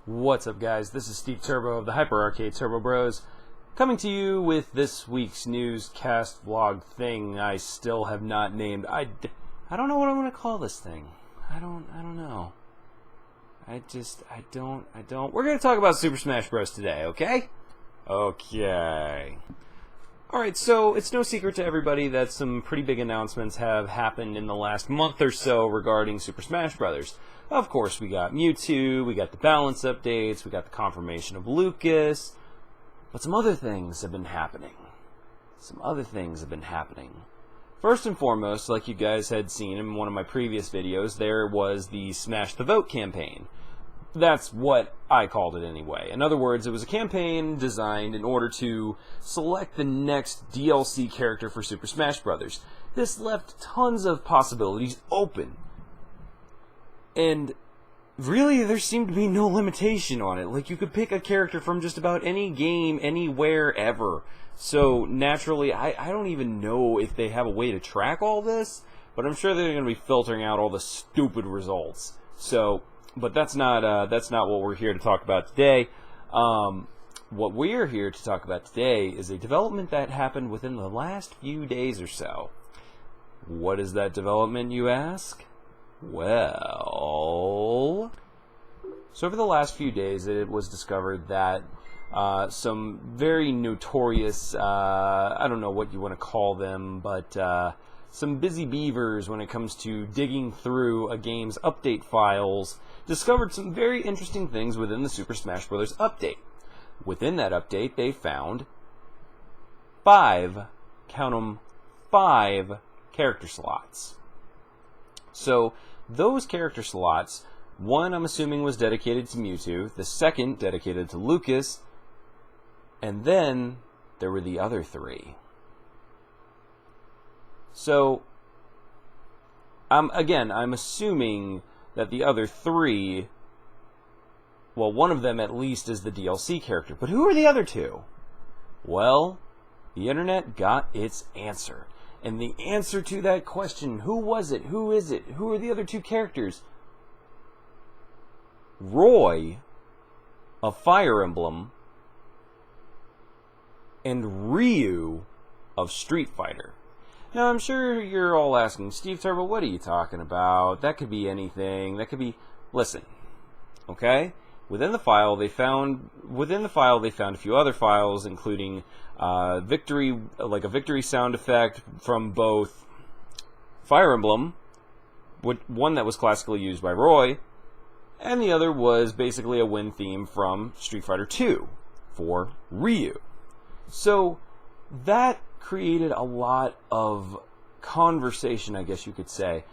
What's up, guys? This is Steve Turbo of the Hyper Arcade Turbo Bros, coming to you with this week's newscast vlog thing I still have not named. I don't know what I'm going to call this thing. I don't know. I don't. We're going to talk about Super Smash Bros. Today, okay? Okay. Alright, so it's no secret to everybody that some pretty big announcements have happened in the last month or so regarding Super Smash Bros. Of course, we got Mewtwo, we got the balance updates, we got the confirmation of Lucas, but some other things have been happening. First and foremost, like you guys had seen in one of my previous videos, there was the Smash the Vote campaign. That's what I called it anyway. In other words, it was a campaign designed in order to select the next DLC character for Super Smash Bros. This left tons of possibilities open. And really, there seemed to be no limitation on it. Like, you could pick a character from just about any game, anywhere, ever. So, naturally, I don't even know if they have a way to track all this, but I'm sure they're going to be filtering out all the stupid results. So, but that's not what we're here to talk about today. What we're here to talk about today is a development that happened within the last few days or so. What is that development, you ask? Well, so over the last few days, it was discovered that some very notorious, I don't know what you want to call them, but some busy beavers when it comes to digging through a game's update files, discovered some very interesting things within the Super Smash Bros. Update. Within that update, they found 5, count 'em, 5 character slots. So, those character slots, one I'm assuming was dedicated to Mewtwo, the second dedicated to Lucas, and then there were the other 3. So, I'm assuming that the other 3, well, one of them at least is the DLC character. But who are the other 2? Well, the internet got its answer. And the answer to that question, who was it? Who is it? Who are the other 2 characters? Roy of Fire Emblem and Ryu of Street Fighter. Now, I'm sure you're all asking, Steve Turbo, what are you talking about? That could be anything. That could be... Listen, okay? Within the file, they found a few other files, including victory, like a victory sound effect from both Fire Emblem, one that was classically used by Roy, and the other was basically a win theme from Street Fighter 2 for Ryu. So that created a lot of conversation, I guess you could say.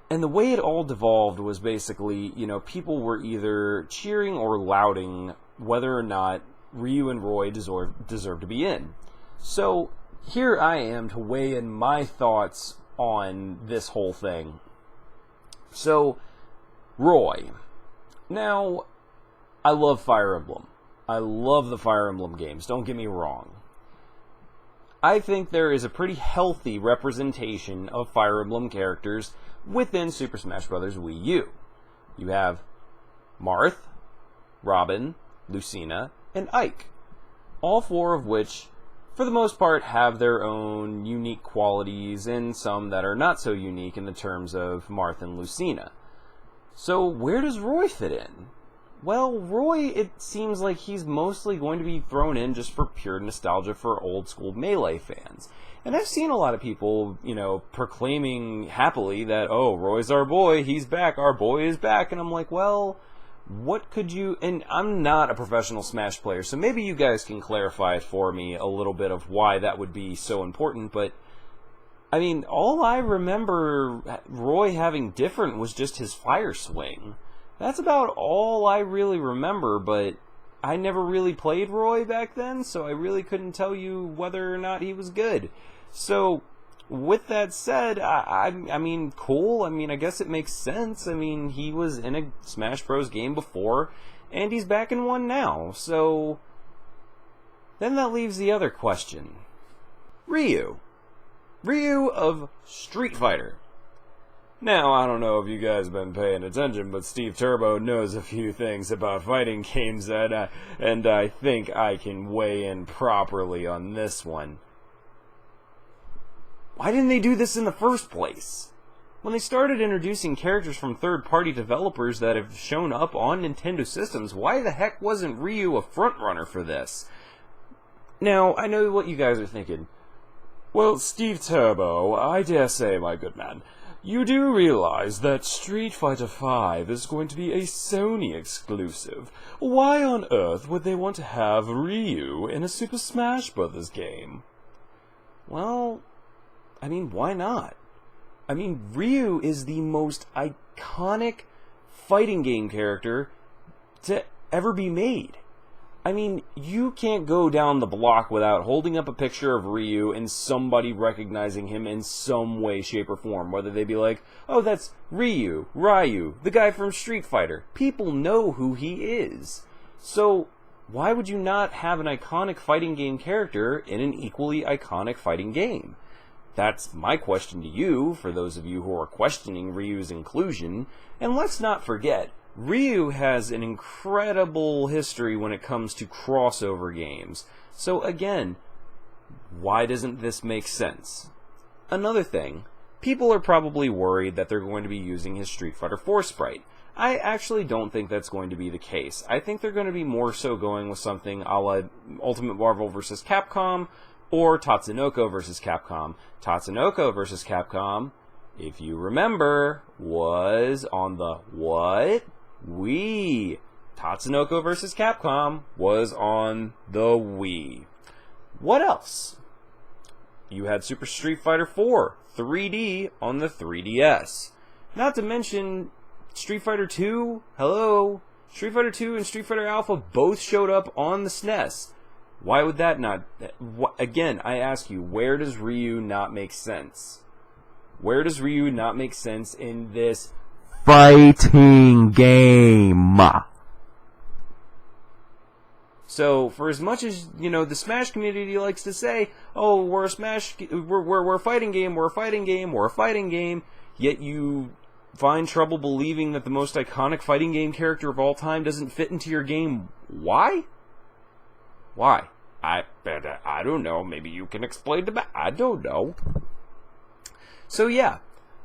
And the way it all devolved was basically, people were either cheering or lauding whether or not Ryu and Roy deserve to be in. So here I am to weigh in my thoughts on this whole thing. So, Roy. Now, I love Fire Emblem. I love the Fire Emblem games, don't get me wrong. I think there is a pretty healthy representation of Fire Emblem characters within Super Smash Bros. Wii U. You have Marth, Robin, Lucina, and Ike. All 4 of which, for the most part, have their own unique qualities, and some that are not so unique in the terms of Marth and Lucina. So, where does Roy fit in? Well, Roy, it seems like he's mostly going to be thrown in just for pure nostalgia for old school Melee fans. And I've seen a lot of people, proclaiming happily that, oh, Roy's our boy, he's back, our boy is back. And I'm like, well, what could you... And I'm not a professional Smash player, so maybe you guys can clarify it for me a little bit of why that would be so important. But, I mean, all I remember Roy having different was just his fire swing. That's about all I really remember, but I never really played Roy back then, so I really couldn't tell you whether or not he was good. So, with that said, I mean, cool. I mean, I guess it makes sense. I mean, he was in a Smash Bros. Game before, and he's back in one now. So, then that leaves the other question. Ryu. Ryu of Street Fighter. Now, I don't know if you guys have been paying attention, but Steve Turbo knows a few things about fighting games, and I think I can weigh in properly on this one. Why didn't they do this in the first place? When they started introducing characters from third-party developers that have shown up on Nintendo systems, why the heck wasn't Ryu a frontrunner for this? Now, I know what you guys are thinking. Well, Steve Turbo, I dare say, my good man, you do realize that Street Fighter V is going to be a Sony exclusive. Why on earth would they want to have Ryu in a Super Smash Bros. Game? Well, I mean, why not? I mean, Ryu is the most iconic fighting game character to ever be made. I mean, you can't go down the block without holding up a picture of Ryu and somebody recognizing him in some way, shape, or form. Whether they be like, oh, that's Ryu, the guy from Street Fighter. People know who he is. So, why would you not have an iconic fighting game character in an equally iconic fighting game? That's my question to you, for those of you who are questioning Ryu's inclusion. And let's not forget, Ryu has an incredible history when it comes to crossover games. So again, why doesn't this make sense? Another thing, people are probably worried that they're going to be using his Street Fighter 4 sprite. I actually don't think that's going to be the case. I think they're going to be more so going with something a la Ultimate Marvel vs. Capcom, or Tatsunoko vs. Capcom. Tatsunoko vs. Capcom, if you remember, was on the what? Wii. Tatsunoko vs. Capcom was on the Wii. What else? You had Super Street Fighter 4 3D on the 3DS. Not to mention Street Fighter 2. Hello. Street Fighter 2 and Street Fighter Alpha both showed up on the SNES. Why would that not... Again, I ask you, where does Ryu not make sense? Where does Ryu not make sense in this fighting game? So, for as much as, you know, the Smash community likes to say, oh, we're a fighting game, we're a fighting game, we're a fighting game, yet you find trouble believing that the most iconic fighting game character of all time doesn't fit into your game. Why? Why? I don't know. Maybe you can explain to me. I don't know. So yeah,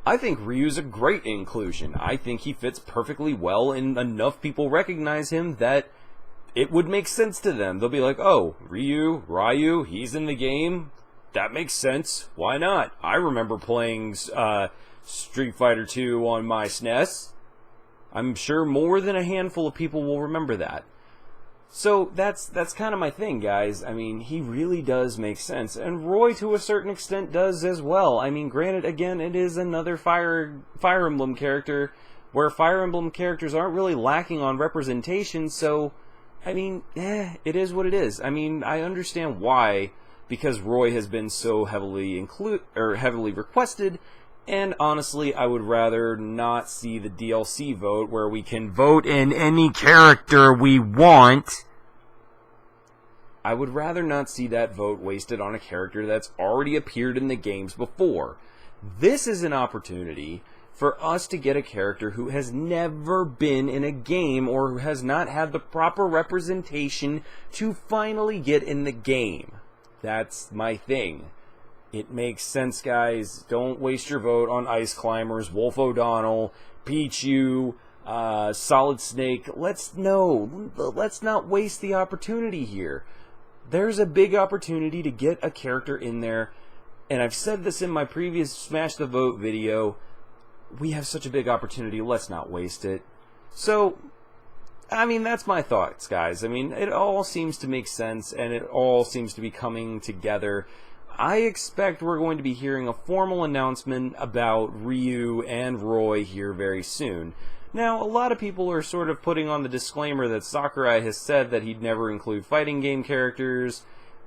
I think Ryu's a great inclusion. I think he fits perfectly well, and enough people recognize him that it would make sense to them. They'll be like, oh, Ryu, he's in the game. That makes sense. Why not? I remember playing Street Fighter 2 on my SNES. I'm sure more than a handful of people will remember that. So that's kind of my thing, guys. I mean, he really does make sense, and Roy to a certain extent does as well. I mean, granted, again, it is another Fire Emblem character, where Fire Emblem characters aren't really lacking on representation. So, I mean, it is what it is. I mean, I understand why, because Roy has been so heavily requested. And honestly, I would rather not see the DLC vote where we can vote in any character we want. I would rather not see that vote wasted on a character that's already appeared in the games before. This is an opportunity for us to get a character who has never been in a game or who has not had the proper representation to finally get in the game. That's my thing. It makes sense, guys. Don't waste your vote on Ice Climbers, Wolf O'Donnell, Pichu, Solid Snake. Let's not waste the opportunity here. There's a big opportunity to get a character in there, and I've said this in my previous Smash the Vote video. We have such a big opportunity. Let's not waste it. So, I mean, that's my thoughts, guys. I mean, it all seems to make sense, and it all seems to be coming together. I expect we're going to be hearing a formal announcement about Ryu and Roy here very soon. Now, a lot of people are sort of putting on the disclaimer that Sakurai has said that he'd never include fighting game characters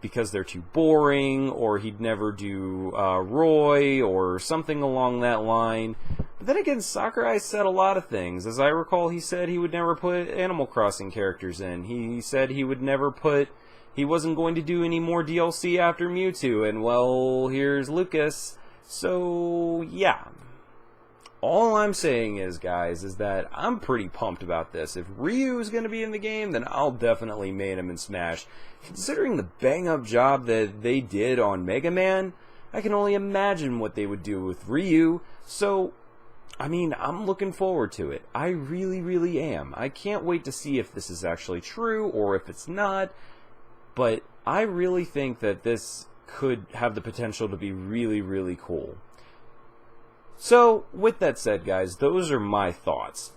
because they're too boring, or he'd never do Roy, or something along that line. But then again, Sakurai said a lot of things. As I recall, he said he would never put Animal Crossing characters in. He said he would never put... He wasn't going to do any more DLC after Mewtwo, and well, here's Lucas. So, yeah. all I'm saying is, guys, is that I'm pretty pumped about this. If Ryu is going to be in the game, then I'll definitely main him in Smash. Considering the bang-up job that they did on Mega Man, I can only imagine what they would do with Ryu. So, I mean, I'm looking forward to it. I really, really am. I can't wait to see if this is actually true or if it's not. But I really think that this could have the potential to be really, really cool. So, with that said, guys, those are my thoughts.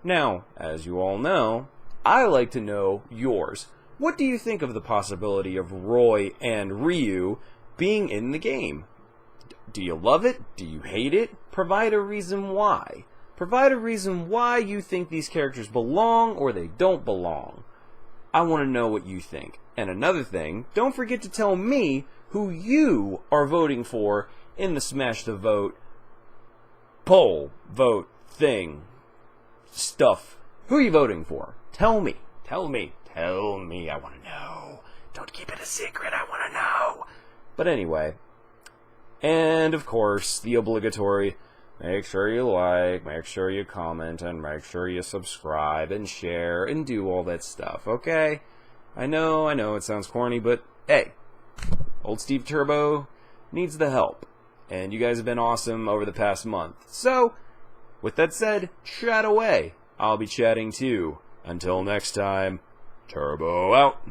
Now, as you all know, I like to know yours. What do you think of the possibility of Roy and Ryu being in the game? Do you love it? Do you hate it? Provide a reason why. Provide a reason why you think these characters belong or they don't belong. I want to know what you think. And another thing, don't forget to tell me who you are voting for in the Smash the Vote poll, vote, thing, stuff. Who are you voting for? Tell me. Tell me. Tell me. I want to know. Don't keep it a secret. I want to know. But anyway, and of course, the obligatory, make sure you like, make sure you comment, and make sure you subscribe and share and do all that stuff, okay? I know, it sounds corny, but hey, old Steve Turbo needs the help. And you guys have been awesome over the past month. So, with that said, chat away. I'll be chatting too. Until next time, Turbo out.